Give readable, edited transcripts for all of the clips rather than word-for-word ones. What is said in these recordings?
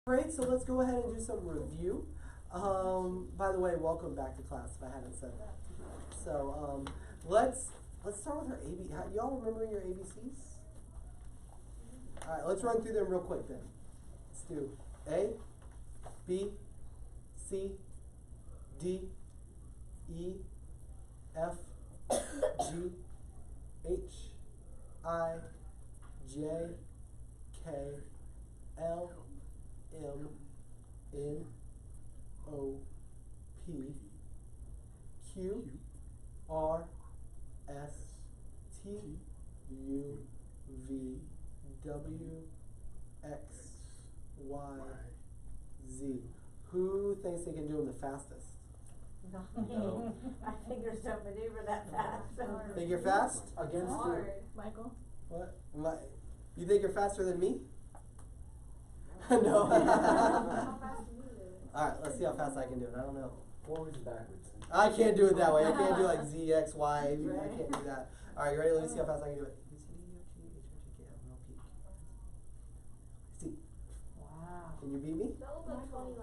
Great, so let's go ahead and do some review. By the way, welcome back to class if I haven't said that. So let's start with our AB. Y'all remember your ABCs? All right, let's run through them real quick then. Let's do A, B, C, D, E, F, G, H, I, J, K, L, M, N, O, P, Q, R, S, T, U, V, W, X, Y, Z. Who thinks they can do them the fastest? No. My fingers don't maneuver that fast. Think you're fast? Against hard. Michael? What? You think you're faster than me? No. How fast do you do it? Alright, let's see how fast I can do it. I don't know. Forwards, backwards. I can't do it that way. I can't do like Z, X, Y. I can't do that. Alright, you ready? Let me see how fast I can do it. C. Wow. Can you beat me? That was like 20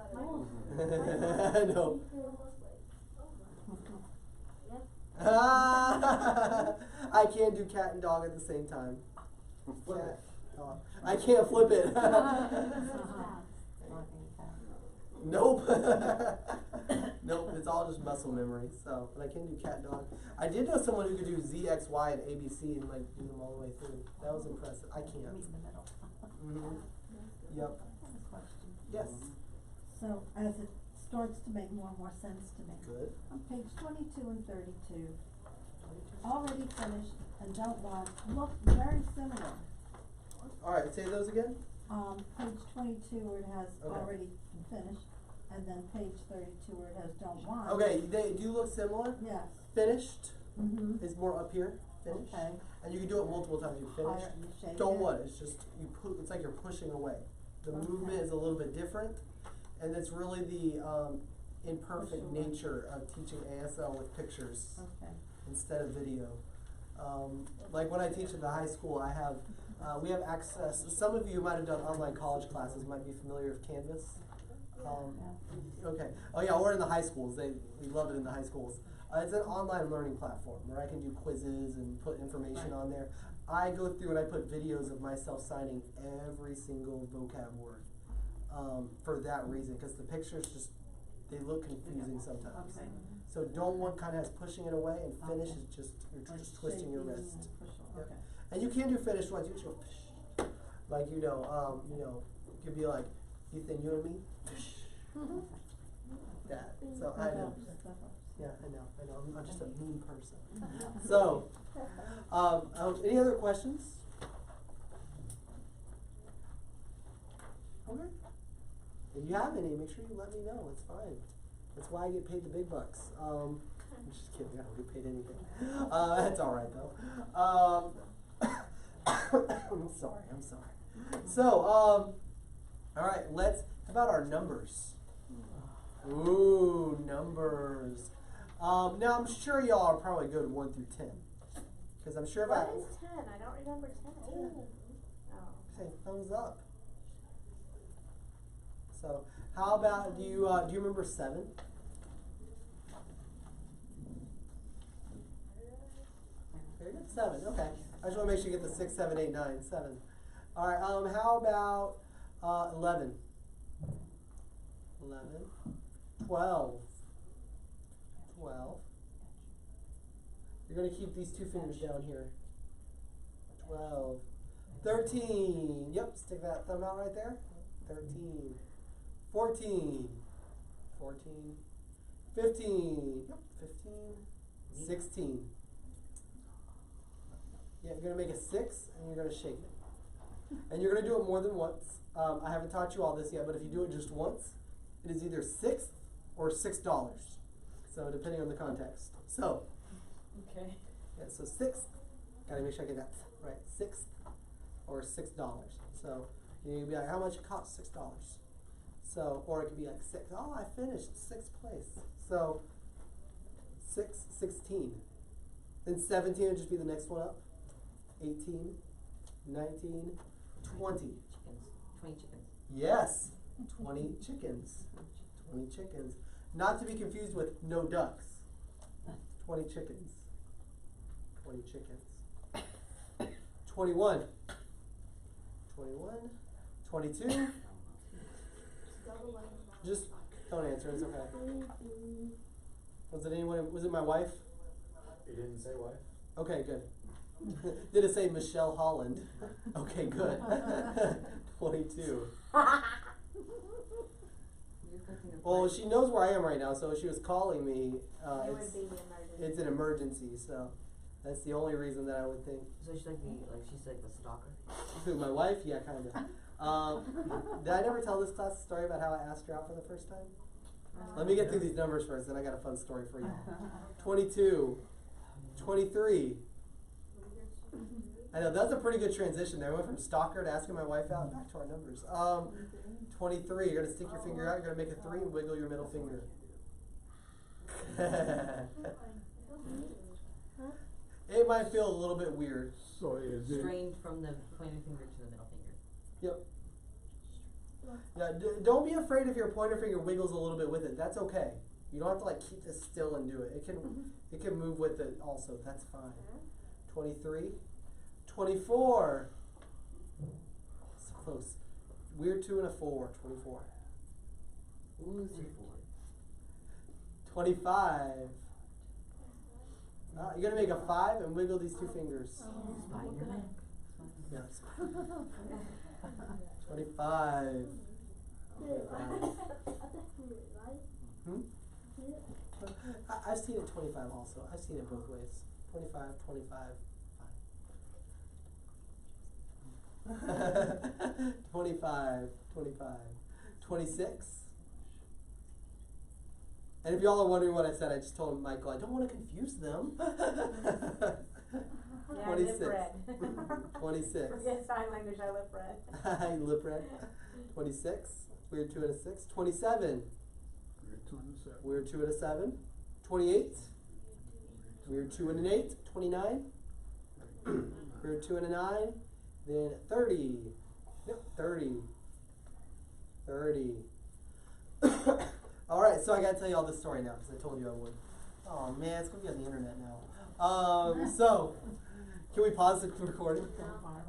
letters. No. I can't do cat and dog at the same time. Cat, dog. I can't flip it. Nope. Nope, it's all just muscle memory. So, but I can do cat and dog. I did know someone who could do Z, X, Y, and ABC and like do them all the way through. That was impressive. I can't. Mm-hmm. Yep. Yes. So as it starts to make more and more sense to me. Good. On page 22 and 32, already finished and don't want, look very similar. Alright, say those again. Page 22 where it has Okay. already finished, and then page 32 where it has don't want. Okay, they do look similar. Yes. Finished Mm-hmm. is more up here. Finished. Okay. And you can do it multiple times. You finish. You shake Don't it. want. It's just you put. It's like you're pushing away. The Okay. movement is a little bit different, and it's really the imperfect Push away. nature of teaching ASL with pictures Okay. instead of video. Like when I teach at the high school, I have we have access. Some of you might have done online college classes. Might be familiar with Canvas. Okay. Oh yeah, or in the high schools. We love it in the high schools. It's an online learning platform where I can do quizzes and put information on there. I go through and I put videos of myself signing every single vocab word for that reason, because the pictures just, they look confusing sometimes. Okay. So don't want kind of has pushing it away, and finish Okay. is just, you're Like just twisting your shaking wrist. and push away. Yep. Okay. And you can do finished ones. You just go, like it could be like Ethan, you and me. That. So I know. Yeah, I know. I'm just a mean person. So, any other questions? Okay. If you have any, make sure you let me know. It's fine. That's why I get paid the big bucks. I'm just kidding. I don't get paid anything. That's all right though. I'm sorry. So, all right. How about our numbers? Ooh, numbers. Now I'm sure y'all are probably good 1 through 10, because I'm sure if What is 10? I don't remember 10. Oh. say thumbs up. So how about do you remember 7? Very good. 7. Okay. I just want to make sure you get the 6, 7, 8, 9, 7. All right. How about 11? 11. 12. 12. You're going to keep these 2 fingers down here. 12. 13. Yep, stick that thumb out right there. 13. 14. 14. 15. Yep, 15. 16. Yeah, you're going to make a 6 and you're going to shake it. And you're going to do it more than once. I haven't taught you all this yet, but if you do it just once, it is either 6 or $6. So depending on the context. So, Okay. yeah, so 6. Gotta make sure I get that right. 6 or $6. So you'd be like, how much it costs? $6. So, or it could be like 6. Oh, I finished 6th place. So 6, 16. Then 17 would just be the next one up. 18, 19, 20. Chickens. 20 chickens. Yes. 20 chickens. 20 chickens. Not to be confused with no ducks. 20 chickens. 20 chickens. 21. 21. 22. Just don't answer, it's okay. Was it anyone, was it my wife? You didn't say wife? Okay, good. Did it say Michelle Holland? Okay, good. 22. Well, she knows where I am right now, so she was calling me. It would be the emergency. It's an emergency, so that's the only reason that I would think. So she's like the stalker. Who, my wife? Yeah, kind of. Did I never tell this class a story about how I asked her out for the first time? Let me get through these numbers first, then I got a fun story for you. 22, 23. I know, that's a pretty good transition there. I went from stalker to asking my wife out, back to our numbers. 23, you're going to stick your finger out, you're going to make a 3 and wiggle your middle finger. It might feel a little bit weird. So is it? Strained from the pointer finger to the middle finger. Yep. Yeah, don't be afraid if your pointer finger wiggles a little bit with it. That's okay. You don't have to like keep this still and do it. It can move with it also. That's fine. 23, 24. So close. Weird 2 and a 4. 24. Ooh, 3, 4. 25. You're gonna make a 5 and wiggle these 2 fingers. Spider-Man. Yes. 25. 25. I've seen it 25 also. I've seen it both ways. 25, 25, fine. 25, 25. 26. And if y'all are wondering what I said, I just told Michael, I don't want to confuse them. Yeah, 26. lip read. 26. Forget sign language, I lip read. I lip read. 26. Weird 2 and a 6. 27. Weird 2 and a 7. 28. Weird 2 and an 8. 29. Weird 2 and a 9. Then 30. Yep, 30. 30. Alright, so I gotta tell you all this story now because I told you I would. Oh man, it's gonna be on the internet now. So, can we pause the recording?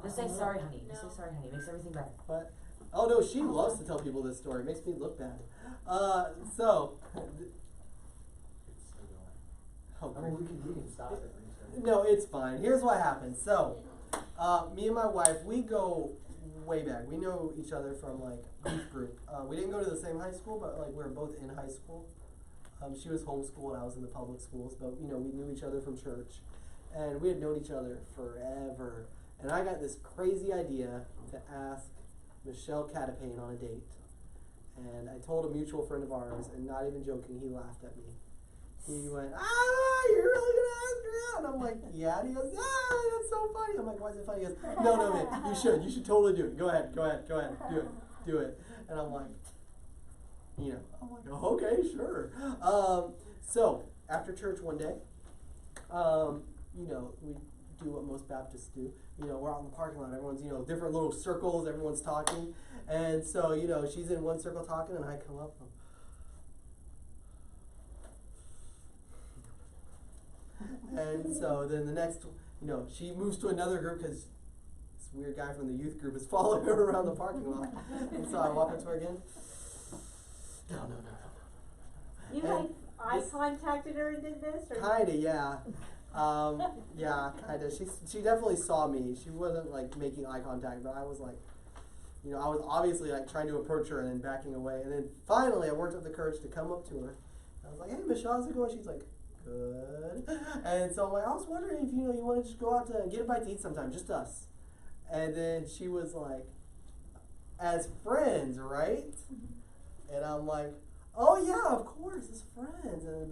Just say sorry, honey. Just say sorry, honey. Makes everything better. What? Oh no, she loves to tell people this story. It makes me look bad. So. Oh, I mean, we can stop it. no, it's fine. Here's what happened. So, me and my wife, we go way back. We know each other from like youth group. We didn't go to the same high school, but like we were both in high school. She was homeschooled and I was in the public schools, but you know, we knew each other from church. And we had known each other forever. And I got this crazy idea to ask Michelle Catapane on a date. And I told a mutual friend of ours, and not even joking, he laughed at me. He went, you're really gonna ask her out? And I'm like, yeah. And he goes, that's so funny. I'm like, why is it funny? He goes, no, man, you should totally do it. Go ahead, do it. And I'm like, oh, okay, sure. So after church one day, we do what most Baptists do. We're out in the parking lot. Everyone's, different little circles. Everyone's talking. And so, she's in one circle talking, and I come up. And so then the next, she moves to another group because this weird guy from the youth group is following her around the parking lot. And so I walk up to her again. No. You like eye contacted her and did this? Or Kinda, yeah. Yeah, kinda. She definitely saw me. She wasn't like making eye contact, but I was like, I was obviously like trying to approach her and then backing away. And then finally I worked up the courage to come up to her. I was like, hey, Michelle, how's it going? She's like, good. And so I'm like, I was wondering if, you want to just go out to get a bite to eat sometime, just us. And then she was like, as friends, right? And I'm like, oh yeah, of course, as friends. And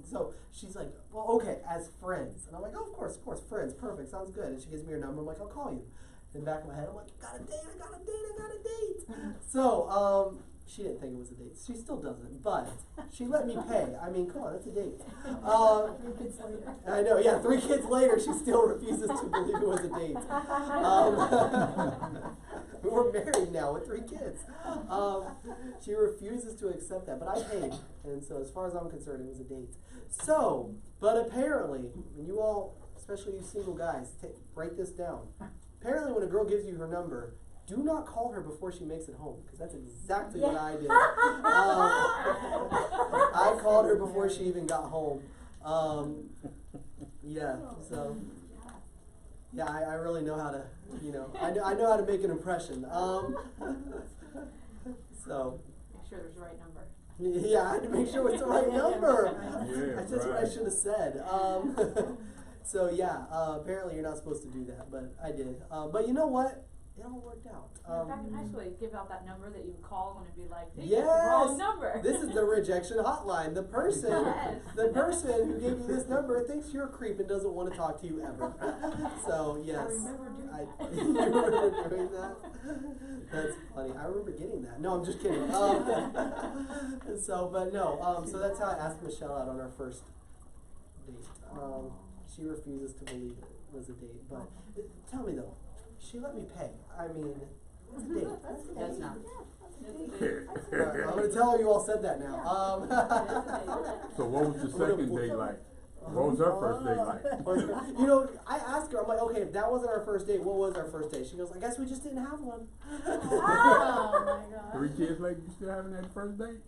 so she's like, well, okay, as friends. And I'm like, oh, of course, friends, perfect, sounds good. And she gives me her number. I'm like, I'll call you. In the back of my head, I'm like, I got a date. So she didn't think it was a date. She still doesn't, but she let me pay. I mean, come on, that's a date. 3 kids later. I know, yeah, 3 kids later, she still refuses to believe it was a date. We're married now. now with 3 kids. She refuses to accept that, but I paid, and so as far as I'm concerned, it was a date. So, but apparently, and you all, especially you single guys, write this down. Apparently, when a girl gives you her number, do not call her before she makes it home, because that's exactly what I did. I called her before she even got home. Yeah, so, yeah, I really know how to, I know how to make an impression. So. Make sure there's the right number. Yeah, I had to make sure it's the right number. Yeah, That's just what I should have said. So yeah, apparently you're not supposed to do that, but I did. But you know what? It all worked out. Back in high school, you'd give out that number that you would call and it'd be like, "Hey, Yes! that's the wrong number." This is the rejection hotline. The person who gave you this number thinks you're a creep and doesn't want to talk to you ever. So yes, I remember doing that. you remember doing that? That's funny. I remember getting that. No, I'm just kidding. So that's how I asked Michelle out on our first date. She refuses to believe it was a date, but tell me though, she let me pay. I mean, it's a date. That's not. I'm gonna tell her you all said that now. So what was the second date like? What was her first date like? I asked her, I'm like, okay, if that wasn't our first date, what was our first date? She goes, I guess we just didn't have one. Oh my God. 3 kids later, you still having that first date?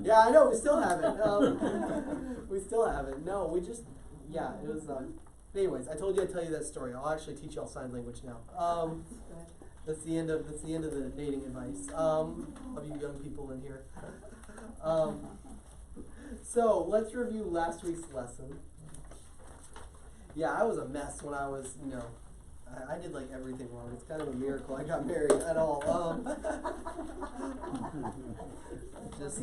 Yeah, I know, we still haven't. We still haven't. No, we just, yeah, it was, anyways, I told you I'd tell you that story. I'll actually teach y'all sign language now. That's the end of the dating advice. Of you young people in here. So let's review last week's lesson. Yeah, I was a mess when I was, I did like everything wrong. It's kind of a miracle I got married at all. Just,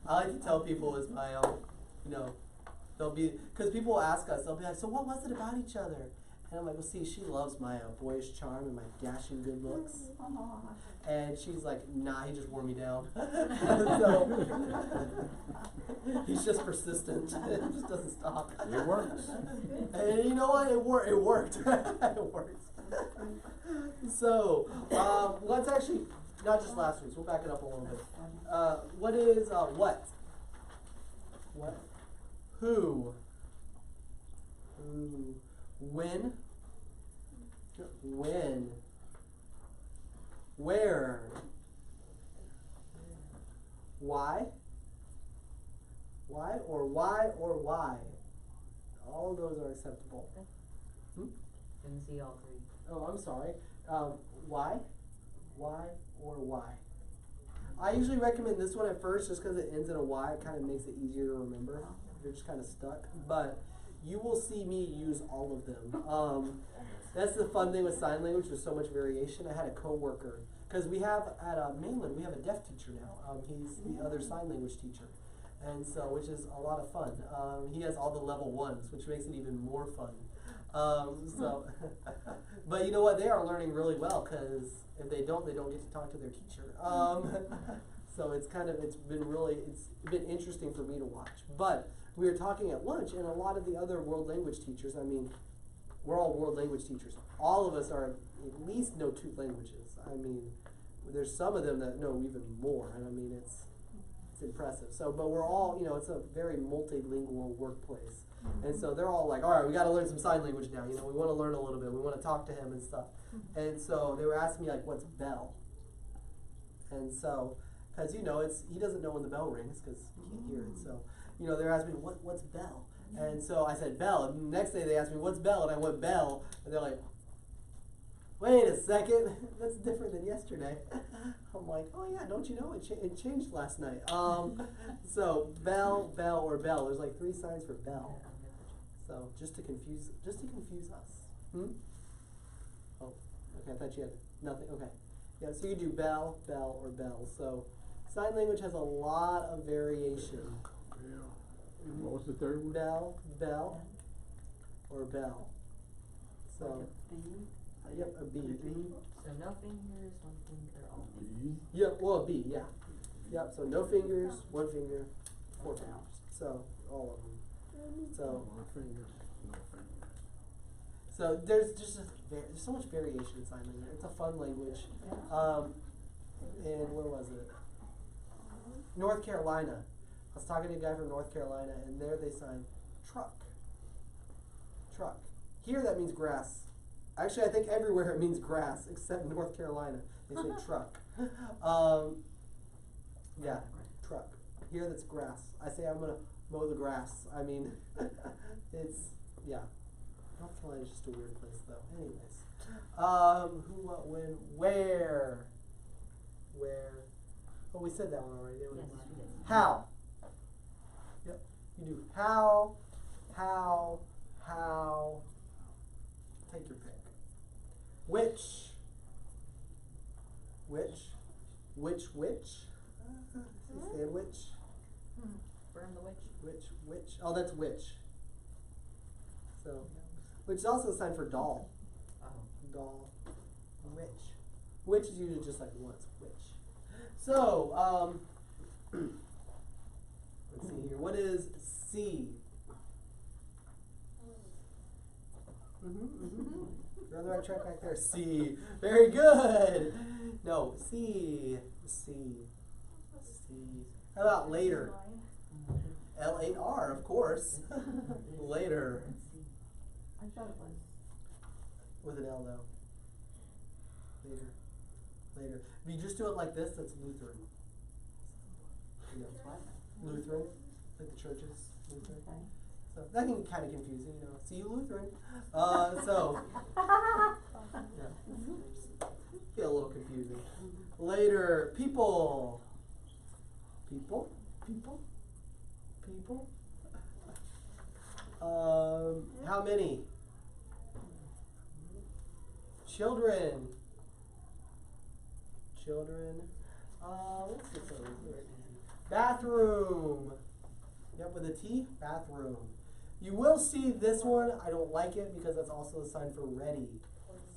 I like to tell people is my, they'll be, because people will ask us, they'll be like, so what was it about each other? And I'm like, well, see, she loves my boyish charm and my dashing good looks. And she's like, nah, he just wore me down. So, he's just persistent. It just doesn't stop. It works. And you know what? It worked. It worked. So, let's actually, not just last week's, we'll back it up a little bit. What is, what? What? Who? Who? When? When? Where? Why? Why or why or why? All of those are acceptable. Didn't see all 3. Oh, I'm sorry. Why? Why or why? I usually recommend this one at first just because it ends in a Y. It kind of makes it easier to remember if you're just kind of stuck. But you will see me use all of them. That's the fun thing with sign language. There's so much variation. I had a coworker, because we have at Mainland, we have a deaf teacher now. He's the other sign language teacher. And so, which is a lot of fun. He has all the level 1s, which makes it even more fun. But you know what? They are learning really well, because if they don't get to talk to their teacher. So it's been interesting for me to watch. But we were talking at lunch, and a lot of the other world language teachers, I mean, we're all world language teachers. All of us are at least know 2 languages. I mean, there's some of them that know even more, and I mean, it's impressive. So, but we're all, it's a very multilingual workplace. And so they're all like, all right, we got to learn some sign language now. We want to learn a little bit. We want to talk to him and stuff. And so they were asking me, like, what's bell? And so, because, he doesn't know when the bell rings because he can't hear it. So, they're asking me, what's bell? And so I said bell. And the next day they asked me, what's bell? And I went bell. And they're like, wait a second, that's different than yesterday. I'm like, oh yeah, don't you know, it changed last night. So bell, or bell. There's like 3 signs for bell. So just to confuse us. Oh, okay, I thought you had nothing. Okay. Yeah, so you can do bell, or bell. So sign language has a lot of variation. What was the third one? Bell, or bell. So, yep, a B. So no fingers, 1 finger, all B. Yep, well, a B, yeah. Yep, so no fingers, 1 finger, 4 fingers. So, all of them. So, 1 finger, no finger. So there's just there's so much variation in sign language. It's a fun language. And where was it? North Carolina. I was talking to a guy from North Carolina, and there they sign truck. Truck. Here that means grass. Actually, I think everywhere it means grass except North Carolina. They say truck. Yeah, truck. Here that's grass. I say I'm gonna mow the grass. I mean, it's, yeah. North Carolina's just a weird place though. Anyways. Who, what, when, where? Where? Oh, we said that one already, didn't we? Yes, we did. How? Yep. You do how. Take your pick. Which? Sandwich? Burn the witch. Which? Oh, that's which. So, which is also a sign for doll. Oh. Doll. Which? Which is usually just like once. Which? So, let's see here. What is C? You're on the right track back there. C. Very good. No, C. How about later? L8R, of course. Later. I thought it was. With an L though. Later. If you just do it like this, that's Lutheran. You know, Lutheran, like the churches, Lutheran. Okay. So that can get kind of confusing, you know. See you Lutheran. Yeah. Get a little confusing. Later, people. How many? Children. Let's get some here. Bathroom. Yep, with a T, bathroom. You will see this one. I don't like it because that's also a sign for ready.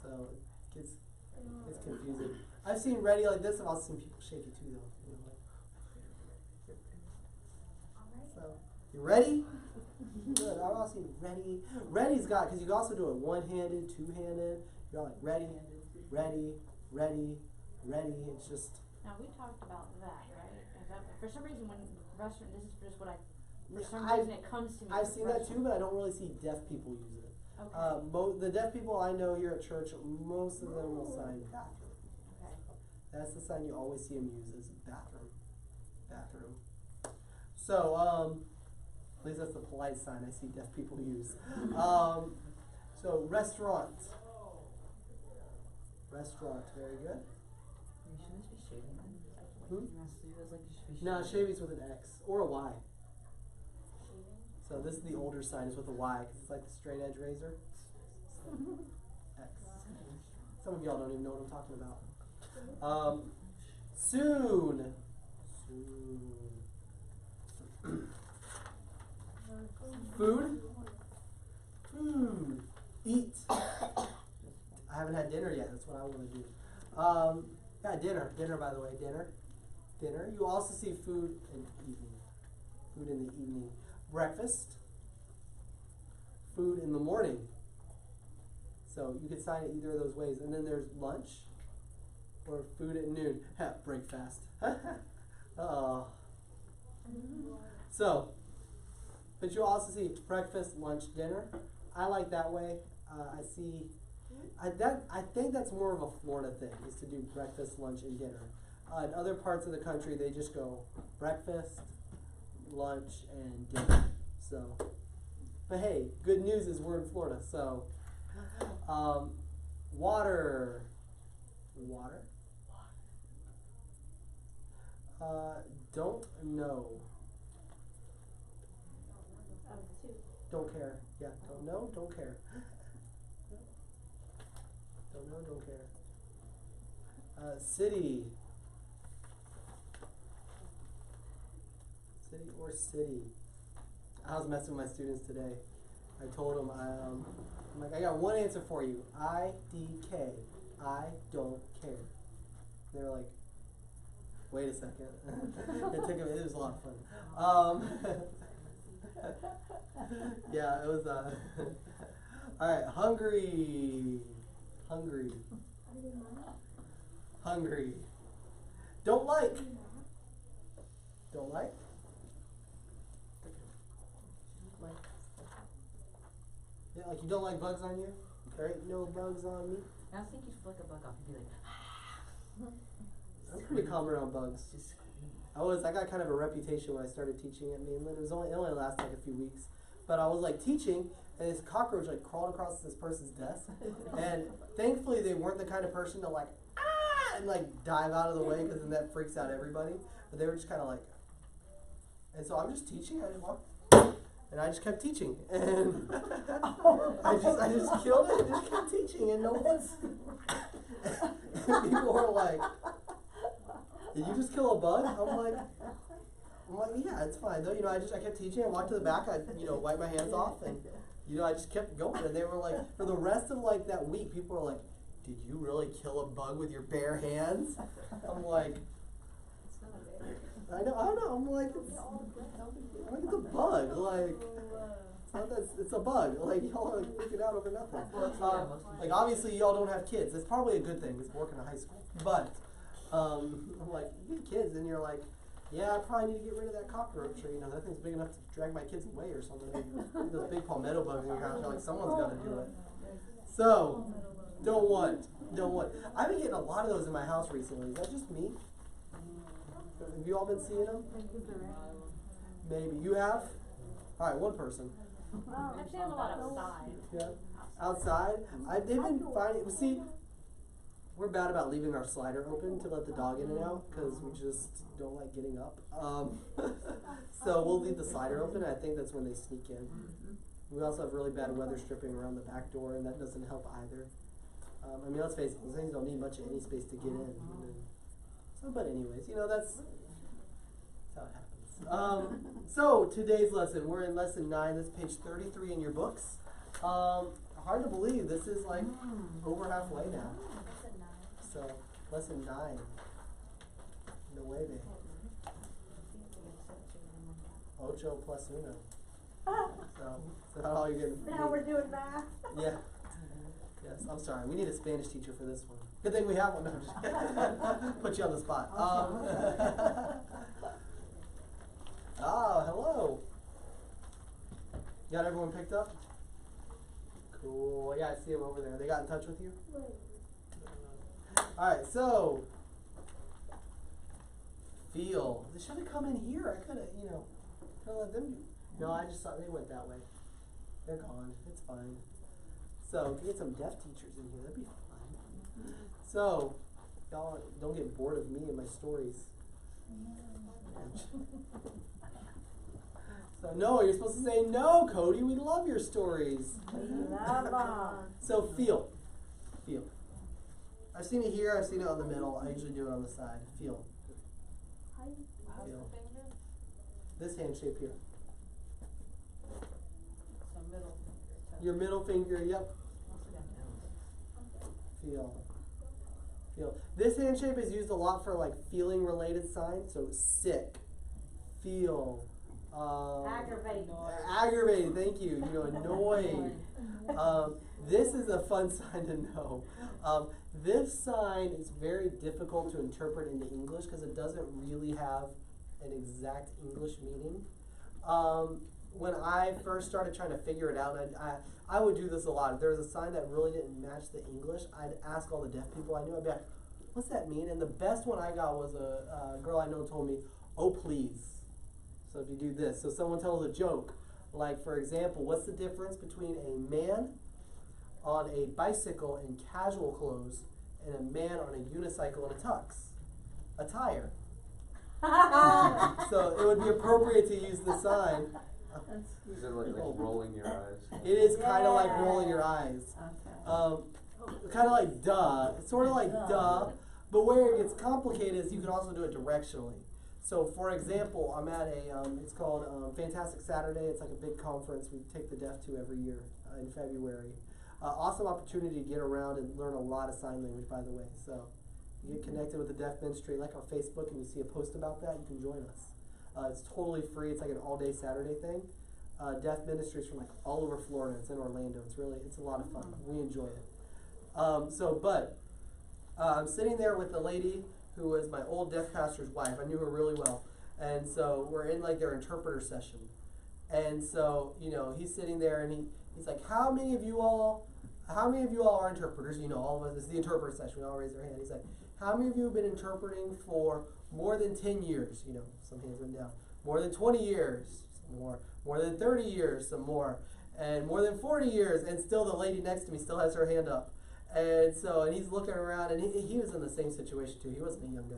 So it gets confusing. I've seen ready like this, and I've seen people shake it too, though. You know, like. So, you ready? Good. I've also seen ready. Ready's got, because you can also do it one-handed, two-handed. You're like ready. It's just. Now, we talked about that, right? Is that, for some reason, when restaurant, this is just what for some I've- reason it comes to me. I've with seen that too, restaurant. but I don't really see deaf people use it. Okay. The deaf people I know here at church, most of them will sign bathroom. Okay. That's the sign you always see them use is bathroom. So, at least that's the polite sign I see deaf people use. So restaurant. Very good. You shouldn't be shaving. Hmm? It was like you should be No, shaving. shaving's with an X or a Y. So this is the older sign is with a Y because it's like the straight edge razor. X. Some of y'all don't even know what I'm talking about. Soon. Food. Eat. I haven't had dinner yet. That's what I want to do. Yeah, dinner. Dinner, by the way. Dinner. You also see food in the evening. Breakfast. Food in the morning. So you could sign it either of those ways. And then there's lunch or food at noon. Break fast. So, but you'll also see breakfast, lunch, dinner. I like that way. I think that's more of a Florida thing, is to do breakfast, lunch, and dinner. In other parts of the country, they just go breakfast, lunch, and dinner. So, but hey, good news is we're in Florida. So, water. Don't know. Don't care. Yeah, don't know, don't care. Don't know, don't care. City. City or city. I was messing with my students today. I told them, I'm like, I got one answer for you. IDK. I don't care. They were like, wait a second. It was a lot of fun. Yeah, it was, Alright, hungry. Hungry. Hungry. Don't like. Don't like? Yeah, like you don't like bugs on you? There ain't no bugs on me. I don't think you'd flick a bug off. You'd be like, I'm pretty calm around bugs. just scream. I got kind of a reputation when I started teaching at Mainland. It only lasted like a few weeks. But I was like teaching, and this cockroach like crawled across this person's desk. And thankfully they weren't the kind of person to like, and like dive out of the way, because then that freaks out everybody. But they were just kind of like, and so I'm just teaching, I just walked, and I just kept teaching. And I just killed it and just kept teaching, and no one's, and people were like, did you just kill a bug? I'm like, yeah, it's fine. Though, I kept teaching. I walked to the back. I, wiped my hands off, and I just kept going. And they were like, for the rest of like that week, people were like, "Did you really kill a bug with your bare hands?" I'm like, I know. I'm like, it's a bug. Like, it's not that. It's a bug. Like, y'all are like freaking out over nothing. Like, obviously, y'all don't have kids. That's probably a good thing. It's working in high school, but. I'm like, you get kids, and you're like, yeah, I probably need to get rid of that cockroach, or that thing's big enough to drag my kids away or something. Those big palmetto bugs in your house, you're like, someone's got to do it. So, don't want. I've been getting a lot of those in my house recently. Is that just me? Have you all been seeing them? Maybe. You have? All right, one person. I've seen a lot outside. Yeah. Outside? They've been finding, see, we're bad about leaving our slider open to let the dog in and out, because we just don't like getting up. So we'll leave the slider open, and I think that's when they sneak in. We also have really bad weather stripping around the back door, and that doesn't help either. Let's face it, these things don't need much of any space to get in. But anyways, that's how it happens. So today's lesson, we're in lesson 9. This is page 33 in your books. Hard to believe, this is like over halfway now. So, lesson 9. No way, babe. Ocho plus uno. So how all you're getting? Now we're doing math. Yeah. Yes, I'm sorry. We need a Spanish teacher for this one. Good thing we have one. No, I'm just kidding. Put you on the spot. Hello. Got everyone picked up? Cool. Yeah, I see them over there. They got in touch with you? Alright, so feel. They should have come in here. I could have, let them do. No, I just thought they went that way. They're gone. It's fine. So, if you get some deaf teachers in here, that'd be fun. So, y'all don't get bored of me and my stories. So, no, you're supposed to say, no, Cody, we love your stories. So, feel. Feel. I've seen it here, I've seen it on the middle. I usually do it on the side. Feel. Feel. This hand shape here. So middle. Your middle finger, yep. Feel. Feel. This hand shape is used a lot for like feeling related signs. So sick. Feel. Aggravated, thank you. Annoyed. This is a fun sign to know. This sign is very difficult to interpret into English because it doesn't really have an exact English meaning. When I first started trying to figure it out, I would do this a lot. If there was a sign that really didn't match the English, I'd ask all the deaf people I knew. I'd be like, what's that mean? And the best one I got was a girl I know told me, oh please. So if you do this, so someone tells a joke, like for example, what's the difference between a man on a bicycle in casual clothes and a man on a unicycle in a tux? A tire. So it would be appropriate to use the sign. Is it like rolling your eyes? It is kind of like rolling your eyes. Kind of like duh. It's sort of like duh. But where it gets complicated is you can also do it directionally. So for example, I'm at it's called Fantastic Saturday. It's like a big conference we take the deaf to every year in February. Awesome opportunity to get around and learn a lot of sign language, by the way. So you get connected with the Deaf Ministry, like our Facebook, and you see a post about that, you can join us. It's totally free. It's like an all-day Saturday thing. deaf ministries from like all over Florida. It's in Orlando. It's a lot of fun. We enjoy it. I'm sitting there with a lady who was my old deaf pastor's wife. I knew her really well. And so we're in like their interpreter session. And so, he's sitting there and he's like, how many of you all are interpreters? All of us, this is the interpreter session. We all raise our hand. He's like, how many of you have been interpreting for more than 10 years? Some hands went down. More than 20 years, some more. More than 30 years, some more. And more than 40 years, and still the lady next to me still has her hand up. And he's looking around, and he was in the same situation too. He wasn't a young guy.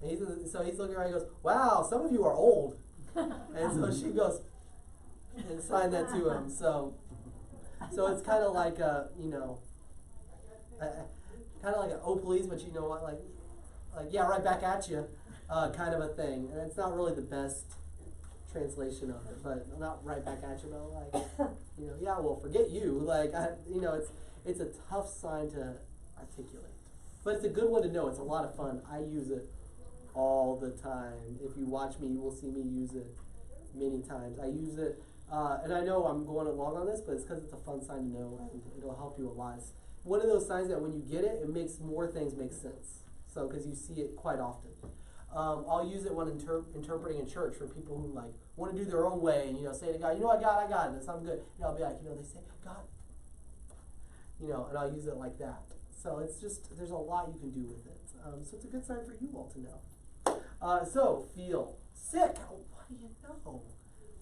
And he's looking around and he goes, wow, some of you are old. And so she goes and signed that to him. So it's kind of like kind of like oh please, but you know what, like yeah, right back at you, kind of a thing. And it's not really the best translation of it, but not right back at you, but like yeah, well, forget you. Like it's a tough sign to articulate, but it's a good one to know. It's a lot of fun. I use it all the time. If you watch me, you will see me use it many times. I use it, and I know I'm going along on this, but it's because it's a fun sign to know, and it'll help you a lot. It's one of those signs that when you get it, it makes more things make sense. So, because you see it quite often. I'll use it when interpreting in church for people who like want to do their own way and say to God, I got this, I'm good. I'll be like, they say, God, and I'll use it like that. So it's just, there's a lot you can do with it. So it's a good sign for you all to know. So feel sick. Oh, what do you know?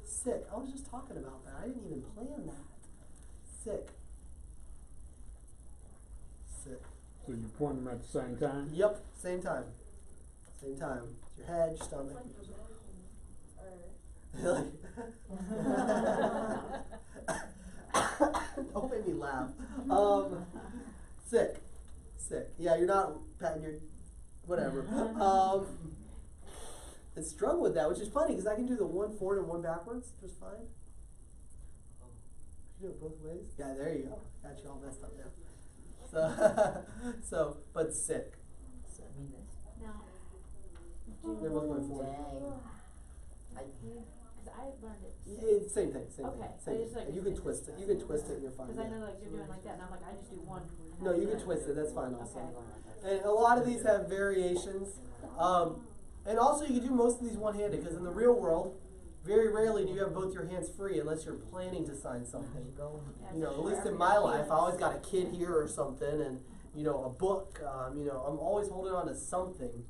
Sick. I was just talking about that. I didn't even plan that. Sick. Sick. So you point them at the same time? Yep, same time. Same time. Your head, your stomach. Don't make me laugh. Sick. Yeah, you're not patting your whatever. I struggle with that, which is funny because I can do the one forward and one backwards just fine. You do it both ways? Yeah, there you go. Got you all messed up now. But sick. No. They're both going forward. Because I learned it. It's same thing. Same Okay, thing. I Same just, like, thing. You can twist it. You can twist it and you're fine. Because I know like you're doing like that, and I'm like, I just do one. No, you can twist it. That's fine also. Okay. And a lot of these have variations. And also you can do most of these one-handed because in the real world, very rarely do you have both your hands free unless you're planning to sign something. At least in my life, I always got a kid here or something and, a book. I'm always holding on to something.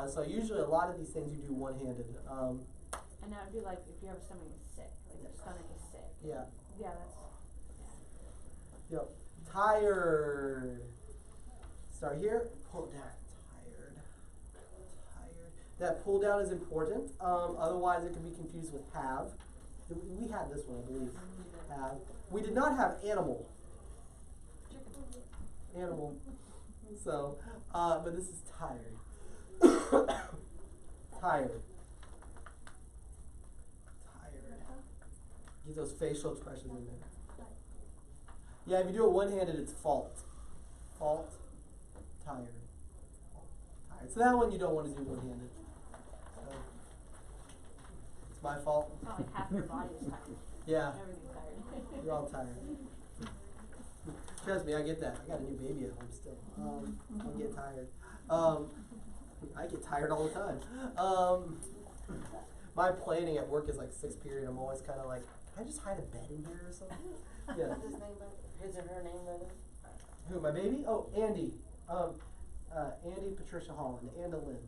So usually a lot of these things you do one-handed. And that would be like if you have somebody who's sick, like your stomach is sick. Yeah. Yeah, Yep. Tired. Start here, pull it down. Tired. That pull down is important. Otherwise it can be confused with have. We had this one, I believe. Have. We did not have animal. Animal. So, but this is tired. Tired. Get those facial expressions in there. Yeah, if you do it one-handed, it's fault. Fault. Tired. Tired. So that one you don't want to do one-handed. So, it's my fault. it's not like half your body is tired. Yeah, Everything's tired. you're all tired. Trust me, I get that. I got a new baby at home still. I get tired. I get tired all the time. My planning at work is like 6th period. I'm always kind of like, can I just hide a bed in here or something? Yeah. His or her name, brother? Who, my baby? Oh, Andy. Andy Patricia Holland. Anda Lynn.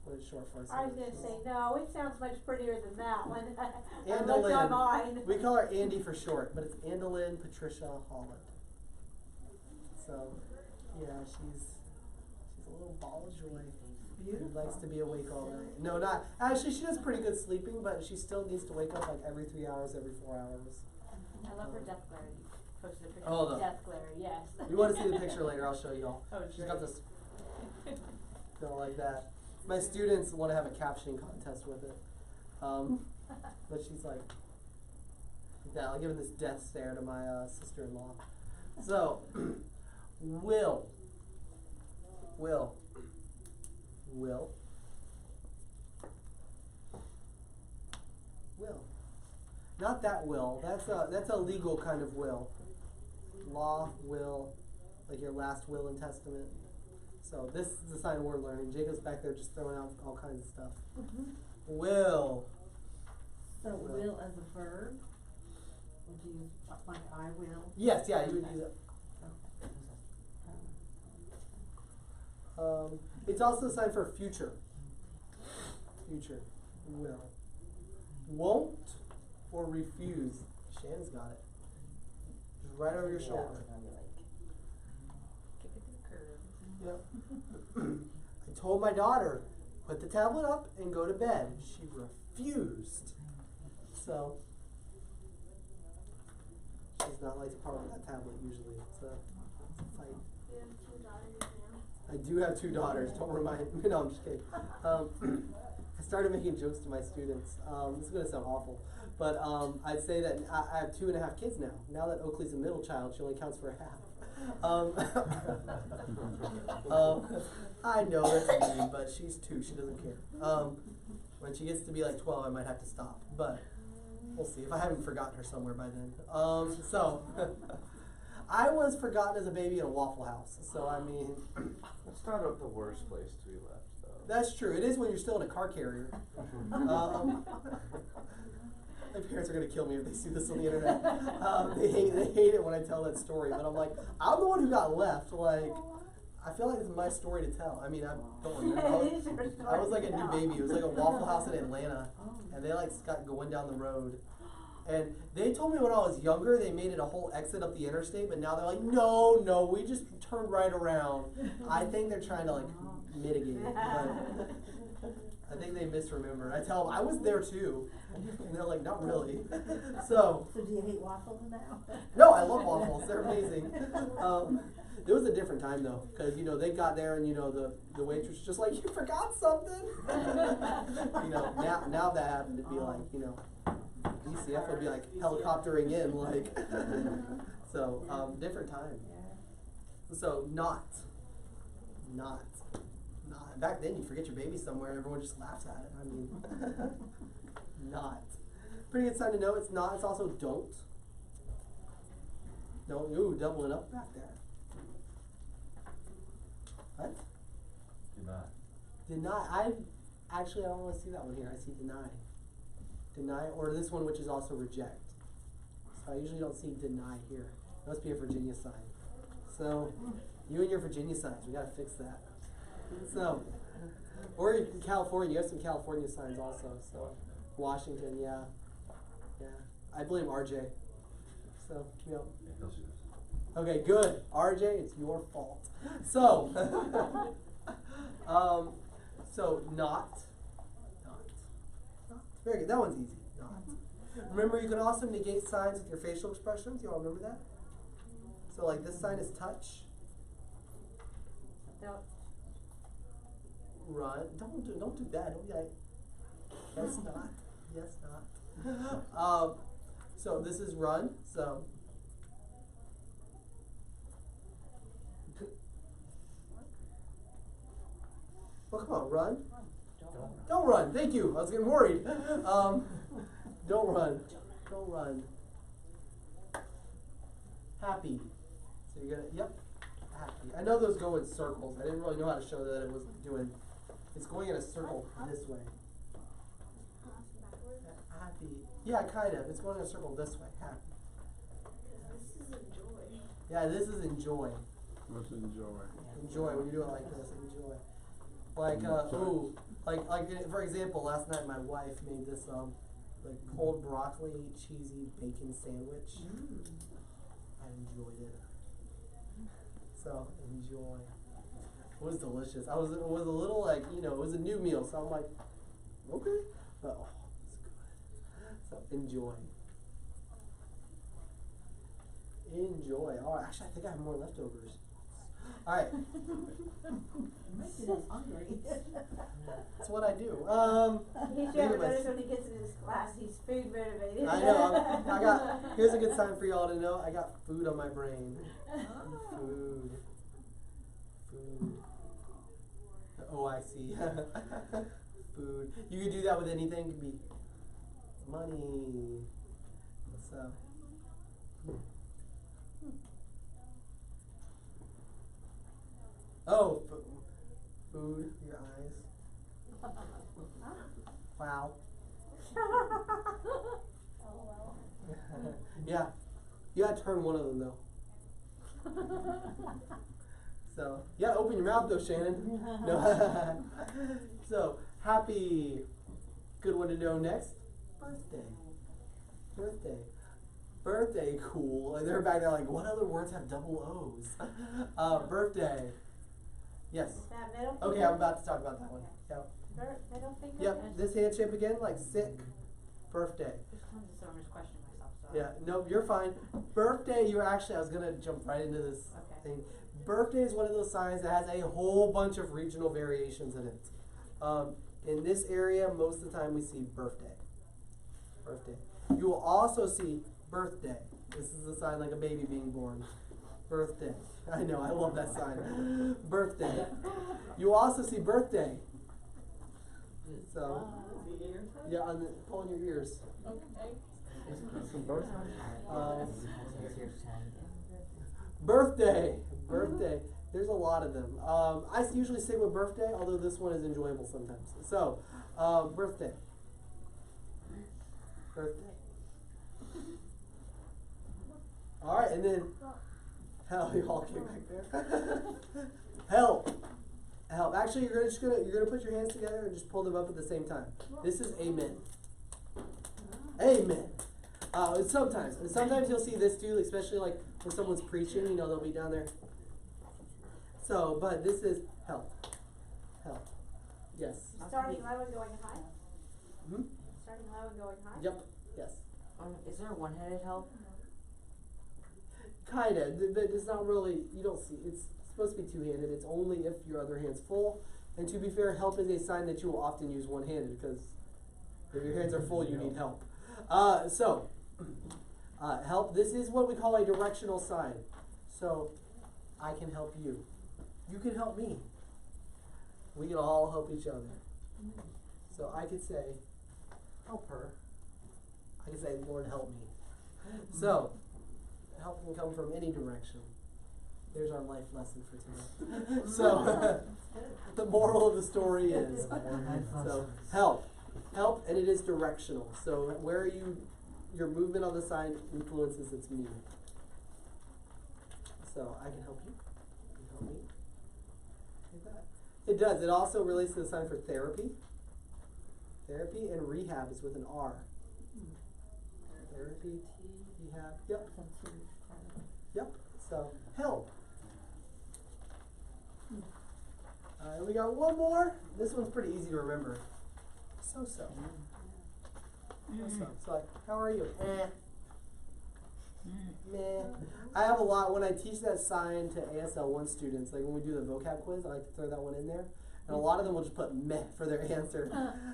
What it's short for. I was gonna say, no, it sounds much prettier than that one. I Anda looked Lynn. online. We call her Andy for short, but it's Anda Lynn Patricia Holland. So, yeah, she's a little ball of joy. Beautiful. She likes to be awake all night. No, not actually. She does pretty good sleeping, but she still needs to wake up like every 3 hours, every 4 hours. I love her death glare. You posted a picture Oh, of the- death glare, yes. You want to see the picture later? I'll show you all. Oh, She's got this. Don't like that. My students want to have a captioning contest with it, but she's like, yeah, I'll give her this death stare to my sister-in-law. So, Will. Not that will. That's a legal kind of will. Law, will, like your last will and testament. So this is the sign we're learning. Jacob's back there just throwing out all kinds of stuff. Will. So will as a verb? Would you use like I will? Yes, yeah, you would use it. It's also a sign for future. Future. Will. Won't or refuse. Shannon's got it. Just right over your shoulder. Kick it to the curb. Yep. I told my daughter, put the tablet up and go to bed. She refused. So, she does not like to part with that tablet usually. It's a fight. You have 2 daughters now. I do have 2 daughters. Don't remind me. No, I'm just kidding. I started making jokes to my students. This is going to sound awful. But I'd say that I have 2.5 kids now. Now that Oakley's a middle child, she only counts for a half. I know that's mean, but she's 2. She doesn't care. When she gets to be like 12, I might have to stop. But we'll see if I haven't forgotten her somewhere by then. So I was forgotten as a baby in a Waffle House. So I mean, That's not the worst place to be left, though. that's true. It is when you're still in a car carrier. My parents are gonna kill me if they see this on the internet. They hate it when I tell that story. But I'm like, I'm the one who got left. Like, I feel like this is my story to tell. I mean, I don't remember. It is your story I was like a to new tell. baby. It was like a Waffle House in Atlanta, and they like got going down the road. And they told me when I was younger they made it a whole exit up the interstate, but now they're like, no, we just turned right around. I think they're trying to like mitigate it, but I think they misremembered. I tell them I was there too, and they're like, not really. So So do you hate waffles now? no, I love waffles. They're amazing. It was a different time though, because they got there and the waitress was just like, you forgot something. Now that happened, it'd be like DCF would be like helicoptering in, like. So different time. So not. Back then, you forget your baby somewhere, and everyone just laughs at it. I mean, not. Pretty good sign to know. It's not. It's also don't. Don't. Ooh, doubling up back there. What? Deny. I don't want to see that one here. I see deny. Deny, or this one, which is also reject. So I usually don't see deny here. It must be a Virginia sign. So you and your Virginia signs, we gotta fix that. So, or in California, you have some California signs also. So Washington, yeah. I blame RJ. So okay, good. RJ, it's your fault. So, so not. Very good. That one's easy. Not. Remember, you can also negate signs with your facial expressions. You all remember that? So, like this sign is touch. Don't. Run. Don't do that. Don't be like, yes, not. Yes, not. So this is run. So. Well, come on, run. Don't run. Thank you. I was getting worried. Don't run. Don't run. Happy. So you're gonna, yep. Happy. I know those go in circles. I didn't really know how to show that it was doing. It's going in a circle this way. Happy. Yeah, kind of. It's going in a circle this way. Happy. This is a joy. Yeah, this is enjoy. Let's enjoy. Enjoy when you do it like this. Enjoy. Like for example, last night my wife made this like cold broccoli cheesy bacon sandwich. I enjoyed it. So enjoy. It was delicious. It was a little like it was a new meal, so I'm like, okay, but it's good. So enjoy. Enjoy. Oh, actually, I think I have more leftovers. All right. Making us hungry. That's what I do. He should have Anyways. noticed when he gets into this class, he's food motivated. I know. Here's a good sign for y'all to know. I got food on my brain. Food. Oh, I see. Food. You could do that with anything. It could be money, So. Oh, food, your eyes. Wow. Yeah. You gotta turn one of them though. So, you gotta open your mouth though, Shannon. No. So, happy, good one to know next. Birthday. Birthday, cool. Like they're back there like, what other words have double O's? Birthday. Yes. That middle Okay, finger? I'm about to talk about that one. Yep. Middle finger? Yep, this hand shape again, like sick, birthday. Just wanted to, so I'm just questioning myself, sorry. Yeah, no, you're fine. Birthday, you actually, I was gonna jump right into this Okay. thing. Birthday is one of those signs that has a whole bunch of regional variations in it. In this area, most of the time we see birthday. Birthday. You will also see birthday. This is a sign like a baby being born. Birthday. I know, I love that sign. Birthday. You will also see birthday. So, yeah, pull in your ears. Birthday. Birthday. There's a lot of them. I usually stick with birthday, although this one is enjoyable sometimes. So, birthday. Birthday. All right, and then, hell, you all came back there. Help. Help. Actually, you're gonna put your hands together and just pull them up at the same time. This is amen. Amen. Sometimes you'll see this too, especially like when someone's preaching. You know, they'll be down there. So, but this is help. Help. Yes. Starting low and going high? Hmm? Starting low and going high? Yep. Yes. Is there a one-headed help? Kinda, but it's not really. You don't see. It's supposed to be two-handed. It's only if your other hand's full. And to be fair, help is a sign that you will often use one-handed because if your hands are full, you need help. Help. This is what we call a directional sign. So, I can help you. You can help me. We can all help each other. So I could say, help her. I could say, Lord, help me. So, help can come from any direction. There's our life lesson for today. So, the moral of the story is, so help. Help, and it is directional. So where your movement on the sign influences its meaning. So I can help you. You can help me. Like that. It does. It also relates to the sign for therapy. Therapy and rehab is with an R. Therapy, rehab. Yep. Yep. So help. And we got one more. This one's pretty easy to remember. So. So like, how are you? Meh. I have a lot when I teach that sign to ASL 1 students, like when we do the vocab quiz, I like to throw that one in there. And a lot of them will just put meh for their answer.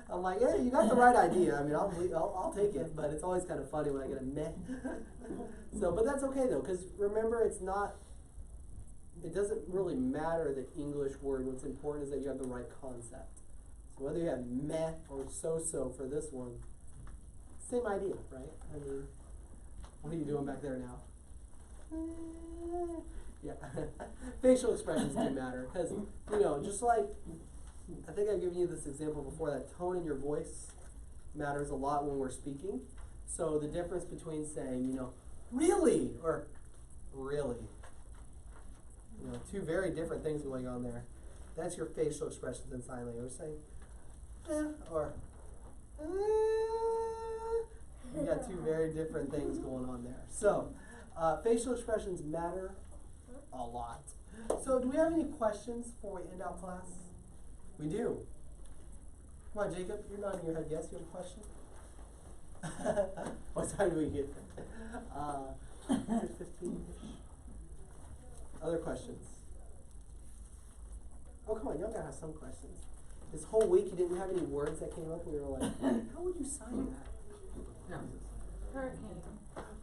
I'm like, yeah, you got the right idea. I mean, I'll take it, but it's always kind of funny when I get a meh. So, but that's okay though, because remember, it doesn't really matter the English word. What's important is that you have the right concept. So whether you have meh or so for this one, same idea, right? I mean, what are you doing back there now? Yeah. Facial expressions do matter because, just like, I think I've given you this example before, that tone in your voice matters a lot when we're speaking. So the difference between saying, really, or really, two very different things going on there. That's your facial expressions in sign language. Saying, or, you got two very different things going on there. So, facial expressions matter a lot. So, do we have any questions before we end out class? We do. Come on, Jacob. You're nodding your head. Yes, you have a question? What time do we get? 15-ish. Other questions? Oh, come on. Y'all gotta have some questions. This whole week you didn't have any words that came up and we were like, how would you sign that? Hurricane.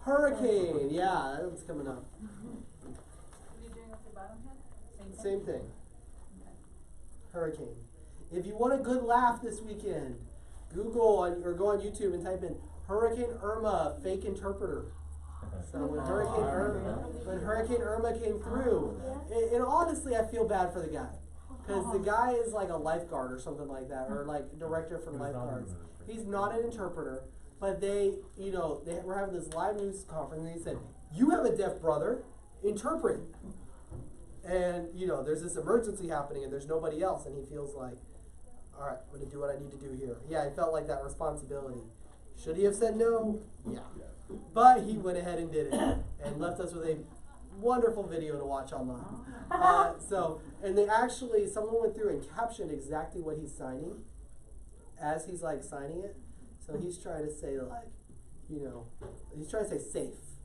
Hurricane, yeah, that one's coming up. What are you doing with your bottom head? Same thing. Hurricane. If you want a good laugh this weekend, Google or go on YouTube and type in Hurricane Irma, fake interpreter. So when Hurricane Irma came through, and honestly, I feel bad for the guy, because the guy is like a lifeguard or something like that, or like director for lifeguards. He's not an interpreter, but they were having this live news conference, and he said, "You have a deaf brother, interpret." And there's this emergency happening, and there's nobody else, and he feels like, all right, I'm gonna do what I need to do here. Yeah, I felt like that responsibility. Should he have said no? Yeah. But he went ahead and did it, and left us with a wonderful video to watch online. And they actually, someone went through and captioned exactly what he's signing, as he's like signing it. So he's trying to say like, he's trying to say safe,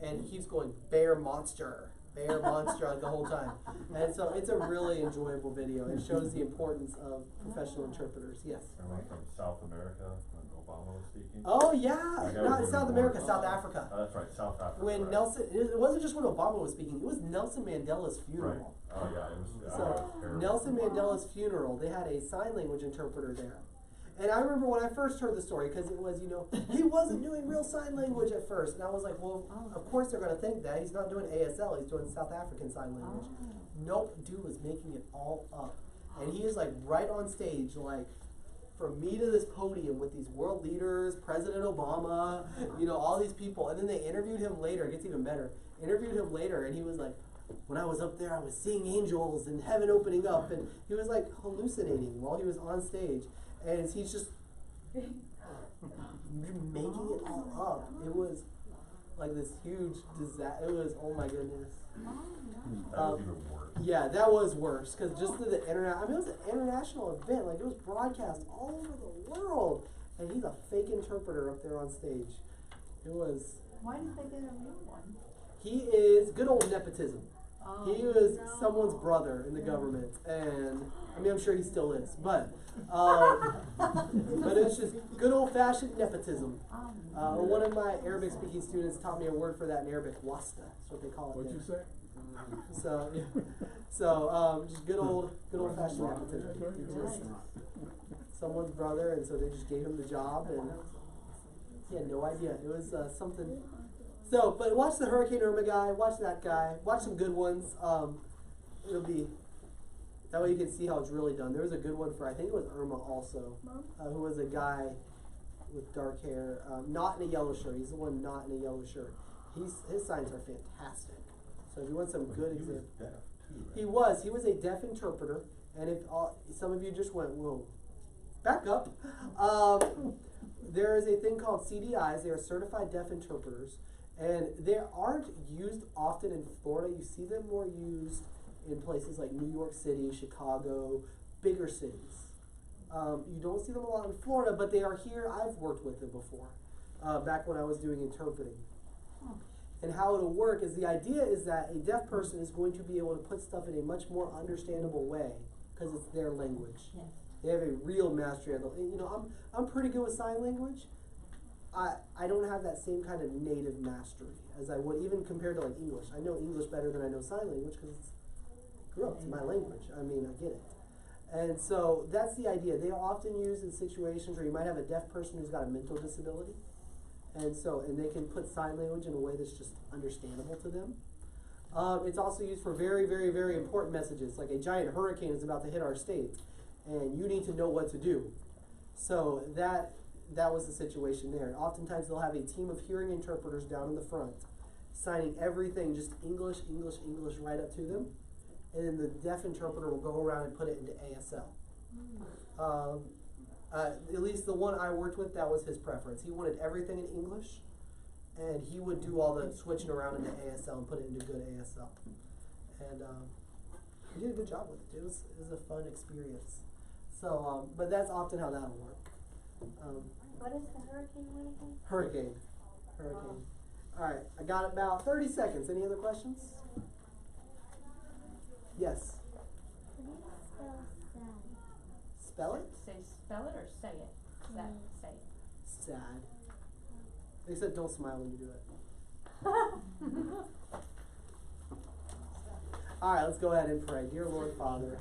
and he keeps going bear monster like the whole time. And so it's a really enjoyable video. It shows the importance of professional interpreters. Yes. Someone from South America when Obama was speaking. Oh yeah, That guy not was South really America, bored. South Africa. Oh, that's right, South Africa. When right. Nelson, it wasn't just when Obama was speaking, it was Nelson Mandela's funeral. Right. Oh yeah, it was. So terrible. Nelson Mandela's funeral, they had a sign language interpreter there. And I remember when I first heard the story, because it was, he wasn't doing real sign language at first. And I was like, well, of course they're going to think that. He's not doing ASL, he's doing South African Sign Language. Nope, dude was making it all up. And he is like right on stage, like from me to this podium with these world leaders, President Obama, all these people. And then they interviewed him later, it gets even better. Interviewed him later, and he was like, when I was up there, I was seeing angels and heaven opening up. And he was like hallucinating while he was on stage. And he's just making it all up. It was like this huge disaster. It was, oh my goodness. That was even worse. Yeah, that was worse, because just the internet. I mean, it was an international event. Like, it was broadcast all over the world, and he's a fake interpreter up there on stage. It was. Why didn't they get a real one? He is good old nepotism. Oh, He was someone's brother in the government, and I mean, I'm sure he still is, but it's just good old fashioned nepotism. One of my Arabic speaking students taught me a word for that in Arabic, wasta. That's what they call it. What'd you say? Just good old fashioned nepotism. He just someone's brother, and so they just gave him the job, and he had no idea. It was something. So, but watch the Hurricane Irma guy, watch that guy, watch some good ones. It'll be, that way you can see how it's really done. There was a good one for, I think it was Irma also, who was a guy with dark hair, not in a yellow shirt. He's the one not in a yellow shirt. His signs are fantastic. So if you want some good examples. He was a deaf interpreter, and if some of you just went, whoa, back up. There is a thing called CDIs. They are certified deaf interpreters. And they aren't used often in Florida. You see them more used in places like New York City, Chicago, bigger cities. You don't see them a lot in Florida, but they are here. I've worked with them before, back when I was doing interpreting. And how it'll work is, the idea is that a deaf person is going to be able to put stuff in a much more understandable way, because it's their language. Yes. They have a real mastery of it. I'm pretty good with sign language. I don't have that same kind of native mastery as I would, even compared to like English. I know English better than I know sign language, because it's my language. I mean, I get it. And so that's the idea. They are often used in situations where you might have a deaf person who's got a mental disability. And they can put sign language in a way that's just understandable to them. It's also used for very, very, very important messages, like a giant hurricane is about to hit our state, and you need to know what to do. So that was the situation there. And oftentimes they'll have a team of hearing interpreters down in the front, signing everything just English, English, English right up to them. And then the deaf interpreter will go around and put it into ASL. At least the one I worked with, that was his preference. He wanted everything in English, and he would do all the switching around into ASL and put it into good ASL. And he did a good job with it. It was a fun experience. So, but that's often how that'll work. What is the hurricane one again? Hurricane. All right, I got about 30 seconds. Any other questions? Yes. How do you spell sad? Spell it? Spell it or say it? Say it. Sad. They said don't smile when you do it. All right, let's go ahead and pray. Dear Lord Father.